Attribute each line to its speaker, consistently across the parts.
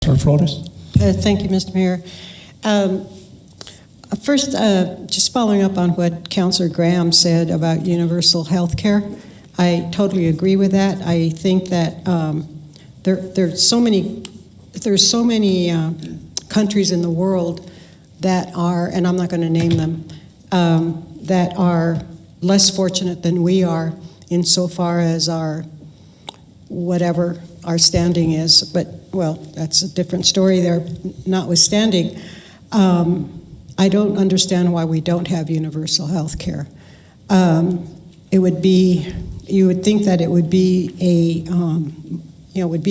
Speaker 1: Councilor Flores.
Speaker 2: Thank you, Mr. Mayor. First, just following up on what Councilor Graham said about universal health care, I totally agree with that. I think that there's so many countries in the world that are, and I'm not going to name them, that are less fortunate than we are insofar as our whatever our standing is. But, well, that's a different story there, notwithstanding. I don't understand why we don't have universal health care. It would be, you would think that it would be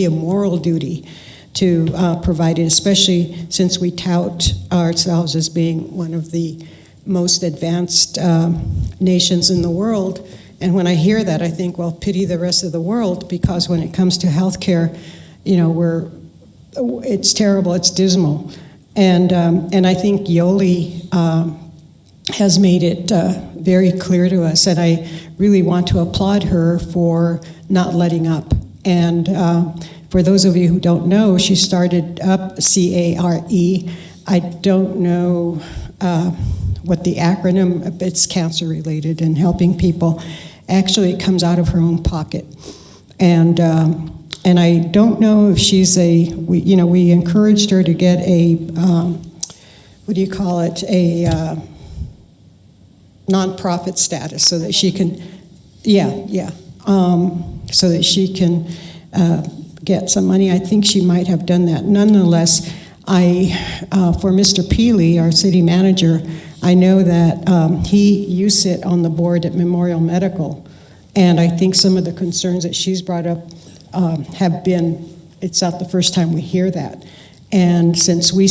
Speaker 2: a moral duty to provide it, especially since we tout ourselves as being one of the most advanced nations in the world. And when I hear that, I think, well, pity the rest of the world, because when it comes to health care, it's terrible, it's dismal. And I think Yoli has made it very clear to us, and I really want to applaud her for not letting up. And for those of you who don't know, she started up CARE. I don't know what the acronym, it's cancer related and helping people. Actually, it comes out of her own pocket. And I don't know if she's we encouraged her to get a, a nonprofit status so that she can, so that she can get some money. I think she might have done that. Nonetheless, for Mr. Peely, our city manager, I know that you sit on the board at Memorial Medical, and I think some of the concerns that she's brought up have been, it's not the first time we hear that. And since you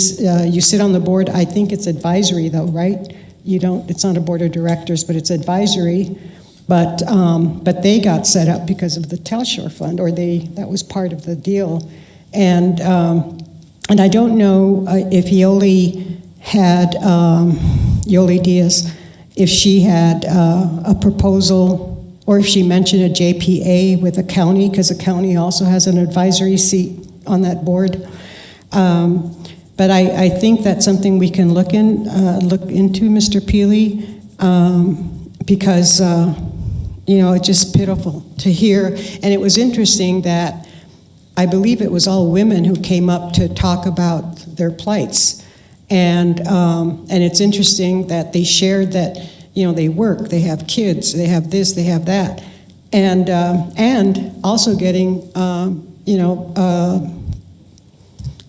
Speaker 2: sit on the board, I think it's advisory though, right? It's not a board of directors, but it's advisory. But they got set up because of the Telshore Fund, that was part of the deal. And I don't know if Yoli Diaz, if she had a proposal, or if she mentioned a JPA with a county, because the county also has an advisory seat on that board. But I think that's something we can look into, Mr. Peely, because it's just pitiful to hear. And it was interesting that I believe it was all women who came up to talk about their plights. And it's interesting that they shared that, they work, they have kids, they have this, they have that. And also getting,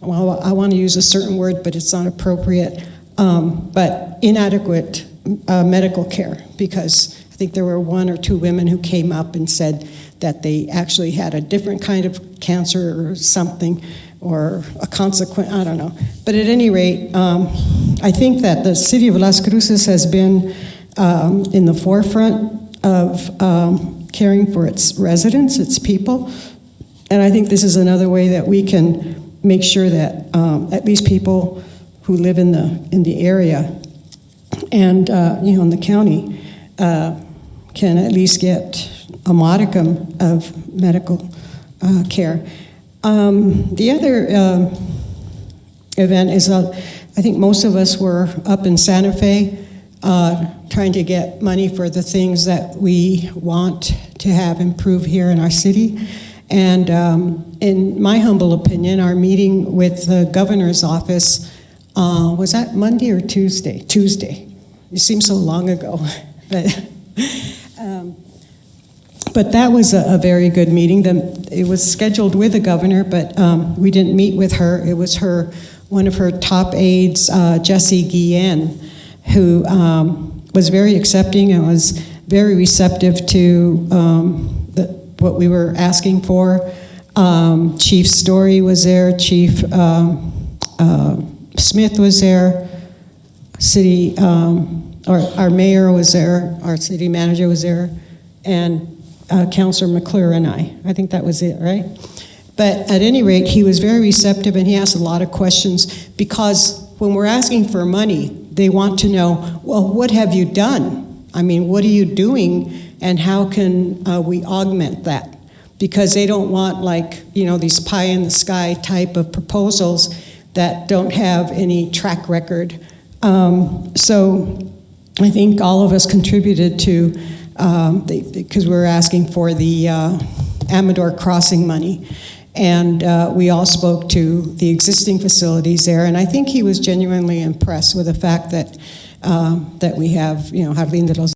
Speaker 2: well, I want to use a certain word, but it's not appropriate, but inadequate medical care, because I think there were one or two women who came up and said that they actually had a different kind of cancer or something, or a consequence, I don't know. But at any rate, I think that the city of Las Cruces has been in the forefront of caring for its residents, its people, and I think this is another way that we can make sure that at least people who live in the area and in the county can at least get a modicum of medical care. The other event is, I think most of us were up in Santa Fe trying to get money for the things that we want to have improve here in our city. And in my humble opinion, our meeting with the governor's office, was that Monday or Tuesday? Tuesday. It seems so long ago. But that was a very good meeting. It was scheduled with the governor, but we didn't meet with her. It was one of her top aides, Jessie Guillen, who was very accepting and was very receptive to what we were asking for. Chief Story was there, Chief Smith was there, our mayor was there, our city manager was there, and Councilor McClure and I think that was it, right? But at any rate, he was very receptive, and he asked a lot of questions, because when we're asking for money, they want to know, well, what have you done? I mean, what are you doing, and how can we augment that? because they don't want, like, you know, these pie in the sky type of proposals that don't have any track record. So I think all of us contributed to, because we're asking for the Amador Crossing money. And we all spoke to the existing facilities there, and I think he was genuinely impressed with the fact that that we have, you know, Jardín de los